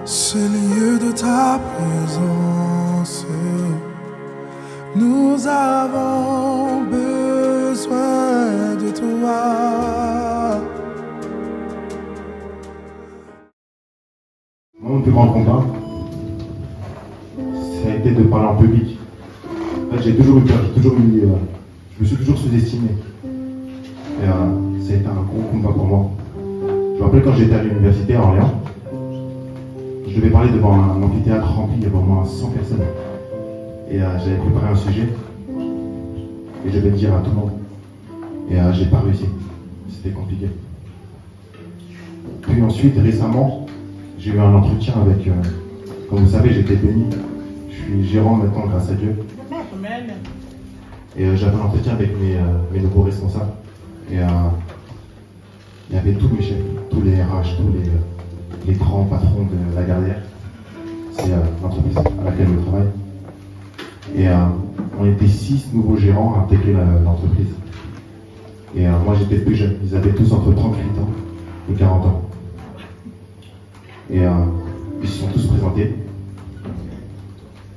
ce lieu de ta présence. Nous avons besoin de toi. Mon plus grand combat, ça a été de parler en public. En fait, j'ai toujours eu peur, je me suis toujours sous-estimé. Et ça a été un gros combat pour moi. Je me rappelle quand j'étais à l'université à Orléans, je devais parler devant un amphithéâtre rempli, il y avait au moins 100 personnes. Et j'avais préparé un sujet, et je devais le dire à tout le monde. Et j'ai pas réussi, c'était compliqué. Puis ensuite, récemment, j'ai eu un entretien avec, comme vous savez, j'étais béni. Je suis gérant maintenant grâce à Dieu. Et j'avais un entretien avec mes nouveaux responsables. Et il y avait tous mes chefs, tous les RH, tous les grands patrons de la Gardière. C'est l'entreprise à laquelle je travaille. Et on était 6 nouveaux gérants à intégrer l'entreprise. Et moi j'étais le plus jeune. Ils avaient tous entre 38 ans et 40 ans. Et ils se sont tous présentés.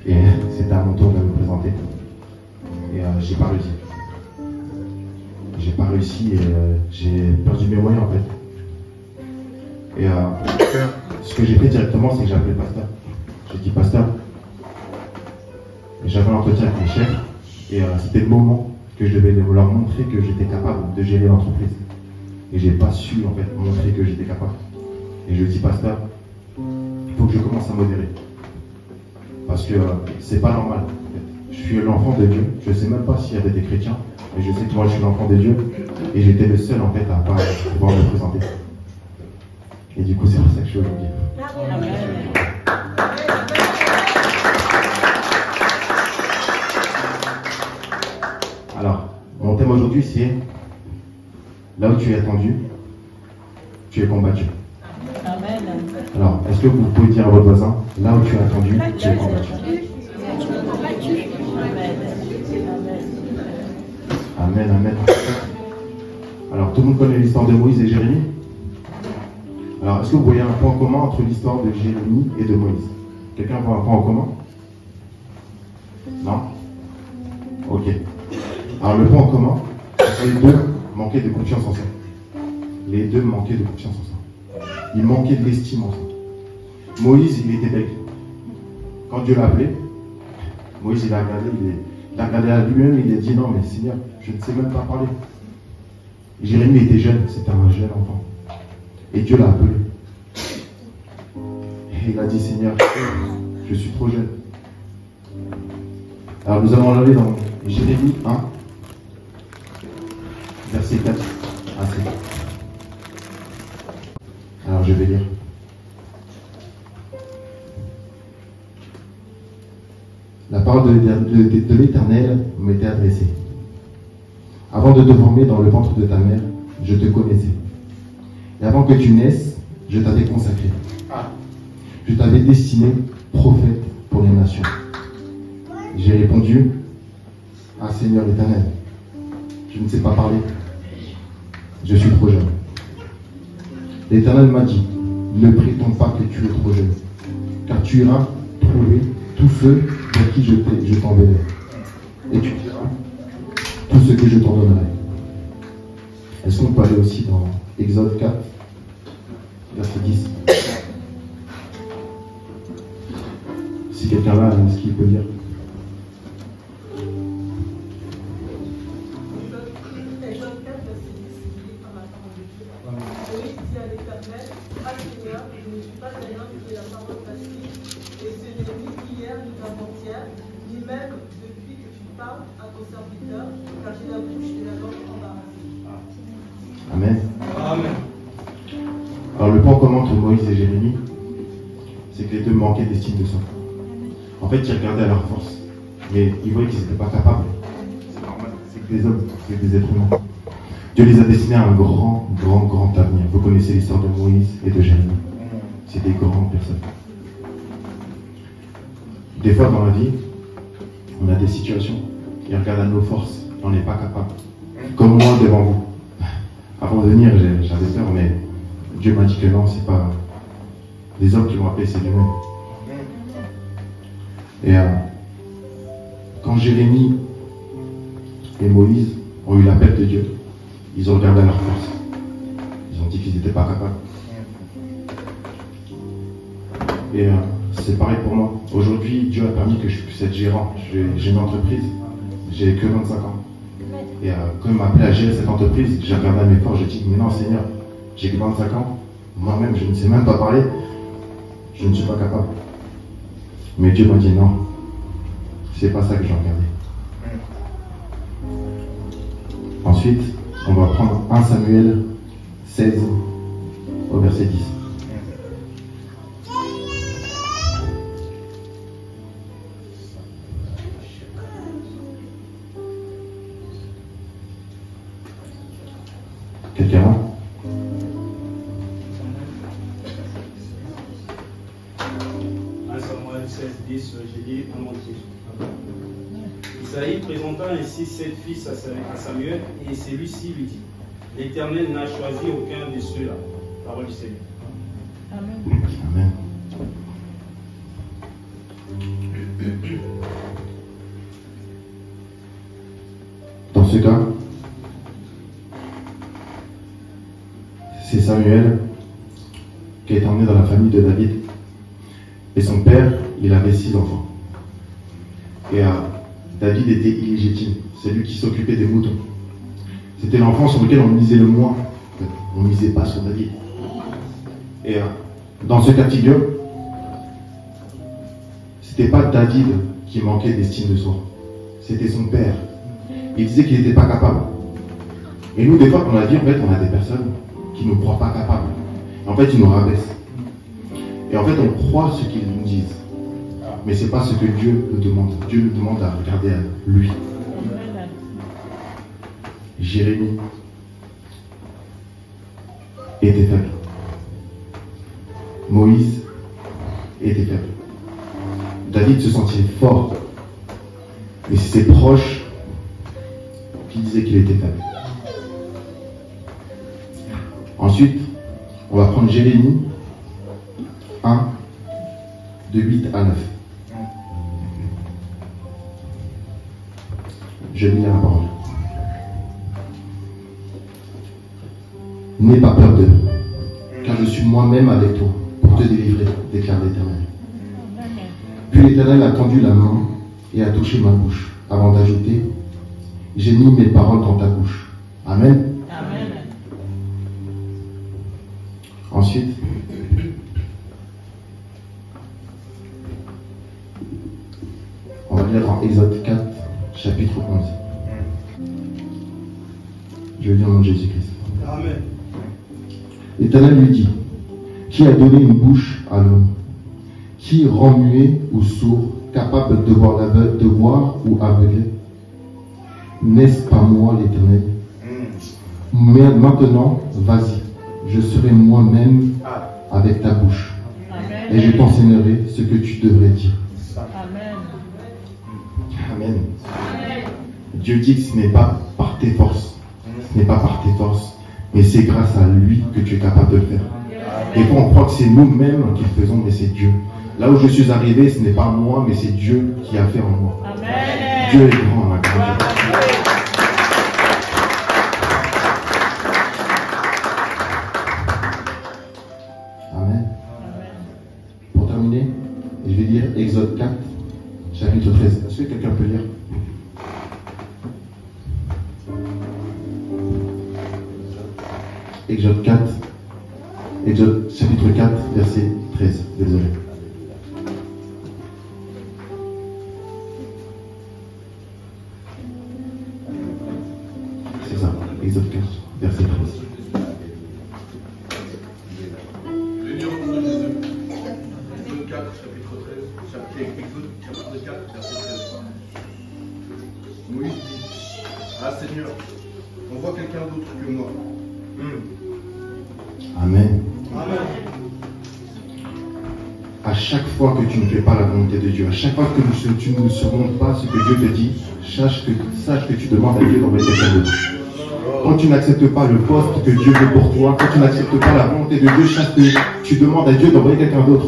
Et c'était à mon tour de me présenter. Et j'ai pas réussi. J'ai pas réussi et j'ai perdu mes moyens en fait. Et ce que j'ai fait directement, c'est que j'ai appelé le pasteur. J'ai dit pasteur. J'avais un entretien avec mes chefs et c'était le moment que je devais leur montrer que j'étais capable de gérer l'entreprise. Et j'ai pas su en fait montrer que j'étais capable. Et je lui ai dit pasteur, il faut que je commence à modérer. Parce que c'est pas normal. En fait. Je suis l'enfant de Dieu. Je sais même pas s'il y avait des chrétiens. Mais je sais que moi je suis l'enfant de Dieu. Et j'étais le seul en fait à pas pouvoir me présenter. Et du coup c'est pour ça que je suis aujourd'hui. Alors, mon thème aujourd'hui c'est là où tu es attendu, tu es combattu. Amen. Alors, est-ce que vous pouvez dire à votre voisin, là où tu es attendu, tu es combattu. Amen, amen. Alors, tout le monde connaît l'histoire de Moïse et Jérémie. Alors, est-ce que vous voyez un point commun entre l'histoire de Jérémie et de Moïse? Quelqu'un voit un point en commun? Non? Ok. Alors, le point en commun, c'est que les deux manquaient de confiance en soi. Les deux manquaient de confiance en soi. Ils manquaient de l'estime en soi. Moïse, il était bête. Quand Dieu l'a appelé, Moïse, il a regardé à lui-même, il a dit non, mais Seigneur, je ne sais même pas parler. Jérémie était jeune, c'était un jeune enfant. Et Dieu l'a appelé. Et il a dit, Seigneur, je suis trop jeune. Alors nous allons aller dans Jérémie 1, verset 4 à 7. Alors je vais lire. La parole de l'Éternel m'était adressée. Avant de te former dans le ventre de ta mère, je te connaissais. Et avant que tu naisses, je t'avais consacré. Je t'avais destiné prophète pour les nations. J'ai répondu, ah Seigneur l'Éternel, je ne sais pas parler. Je suis trop jeune. L'Éternel m'a dit, ne prétends pas que tu es trop jeune, car tu iras trouver tous ceux vers qui je t'enverrai. Et tu diras tout ce que je t'en donnerai. Est-ce qu'on peut aller aussi dans Exode 4, verset 10? Si quelqu'un là, est-ce qu'il peut lire? Exode 4, verset 10, il dit par la parole de Dieu. Moïse dit à l'Éternel, ah Seigneur, je ne suis pas un homme qui ait la parole facile, et ce n'est ni hier ni avant-hier, ni même depuis que tu parles à ton serviteur, car j'ai la bouche et la langue embarrassée. Amen. Amen. Alors le point commun entre Moïse et Jérémie, c'est que les deux manquaient d'estime de soi. En fait, ils regardaient à leur force, mais ils voyaient qu'ils n'étaient pas capables. C'est normal, c'est que des hommes, c'est des êtres humains. Dieu les a destinés à un grand avenir. Vous connaissez l'histoire de Moïse et de Jérémie. C'est des grandes personnes. Des fois dans la vie, on a des situations, et on regarde à nos forces, et on n'est pas capable. Comme moi devant vous. Avant de venir, j'avais peur, mais Dieu m'a dit que non, c'est pas des hommes qui vont appeler c'est lui-même. Et quand Jérémie et Moïse ont eu l'appel de Dieu, ils ont regardé à leur force. Ils ont dit qu'ils n'étaient pas capables. Et c'est pareil pour moi. Aujourd'hui, Dieu a permis que je puisse être gérant. J'ai une entreprise. J'ai que 25 ans. Et quand il m'a appelé à gérer cette entreprise, j'ai regardé à mes forces. J'ai dit, mais non Seigneur, j'ai que 25 ans. Moi-même, je ne sais même pas parler. Je ne suis pas capable. Mais Dieu m'a dit non. C'est pas ça que j'ai regardé. Ensuite, on va prendre 1 Samuel 16 au verset 10. Quelqu'un là? Samuel 16, 10, j'ai dit en entier. Isaïe présenta ainsi 7 fils à Samuel, et celui-ci lui dit, l'Éternel n'a choisi aucun de ceux-là. Parole du Seigneur. Amen. Amen. Dans ce cas, c'est Samuel qui a été emmené dans la famille de David. Et son père, il avait 6 enfants. Et David était illégitime. C'est lui qui s'occupait des moutons. C'était l'enfant sur lequel on misait le moins. On ne misait pas sur David. Et dans ce cas de figure, c'était pas David qui manquait d'estime de soi. C'était son père. Il disait qu'il n'était pas capable. Et nous, des fois, on a dit, en fait, on a des personnes qui ne nous croient pas capables. En fait, ils nous rabaissent. Et en fait, on croit ce qu'ils nous disent. Mais ce n'est pas ce que Dieu nous demande. Dieu nous demande à regarder à lui. Jérémie était faible. Moïse était faible. David se sentait fort. Mais c'est ses proches qui disaient qu'il était faible. Ensuite, on va prendre Jérémie 1, de 8 à 9. Je lis la parole. N'aie pas peur d'eux, car je suis moi-même avec toi pour te délivrer, déclare l'Éternel. Puis l'Éternel a tendu la main et a touché ma bouche, avant d'ajouter, j'ai mis mes paroles dans ta bouche. Amen. Amen. Ensuite, on va lire dans Exode 4, chapitre 11. Je vais lire au nom de Jésus-Christ. Amen. L'Éternel lui dit, qui a donné une bouche à l'homme? Qui rend muet ou sourd, capable de voir l'aveugle, de voir ou aveuglé? N'est-ce pas moi l'Éternel? Mais maintenant, vas-y, je serai moi-même avec ta bouche. Amen. Et je t'enseignerai ce que tu devrais dire. Amen. Amen. Dieu dit que ce n'est pas par tes forces, ce n'est pas par tes forces, mais c'est grâce à lui que tu es capable de le faire. Et quand on croit que c'est nous-mêmes qui le faisons, mais c'est Dieu. Là où je suis arrivé, ce n'est pas moi, mais c'est Dieu qui a fait en moi. Amen. Dieu est grand, un grand Dieu. Amen. Pour terminer, je vais lire Exode 4, chapitre 13. Est-ce que quelqu'un peut lire? Exode 4, Exode chapitre 4, verset 13. Désolé. C'est ça, Exode 4, verset 13. L'union de Jésus. Exode 4, chapitre 13. Exode chapitre 4, verset 13. Moïse dit, ah Seigneur, on voit quelqu'un d'autre que moi. Amen. Amen. À chaque fois que tu ne fais pas la volonté de Dieu, à chaque fois que tu ne surmontes pas ce que Dieu te dit, sache que tu demandes à Dieu d'envoyer quelqu'un d'autre. Quand tu n'acceptes pas le poste que Dieu veut pour toi, quand tu n'acceptes pas la volonté de Dieu, tu demandes à Dieu d'envoyer quelqu'un d'autre.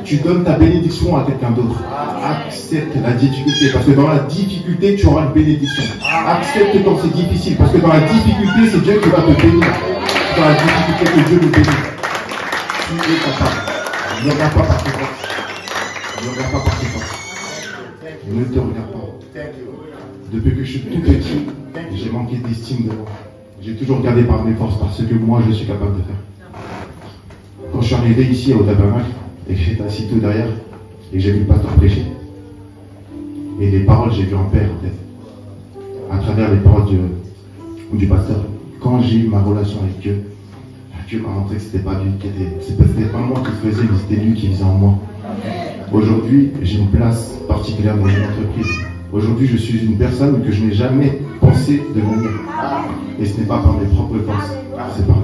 Tu donnes ta bénédiction à quelqu'un d'autre. Accepte la difficulté, parce que dans la difficulté, tu auras une bénédiction. Accepte quand c'est difficile, parce que dans la difficulté, c'est Dieu qui va te bénir. Dans la difficulté que Dieu nous bénit. Tu es capable. Ne regarde pas par tes forces. Ne regarde pas par tes forces. Ne te regarde pas. Depuis que je suis tout petit, j'ai manqué d'estime de moi. J'ai toujours regardé par mes forces, par ce que moi je suis capable de faire. Quand je suis arrivé ici au tabernacle, et que j'étais assis tout derrière, et que j'ai vu le pasteur prêcher, et les paroles, j'ai vu un père en fait, à travers les paroles du pasteur. Quand j'ai eu ma relation avec Dieu, Dieu m'a montré que c'était pas lui qui était, c'était pas moi qui faisais, mais c'était lui qui faisait en moi. Aujourd'hui, j'ai une place particulière dans une entreprise. Aujourd'hui, je suis une personne que je n'ai jamais pensé devenir. Et ce n'est pas par mes propres forces, c'est par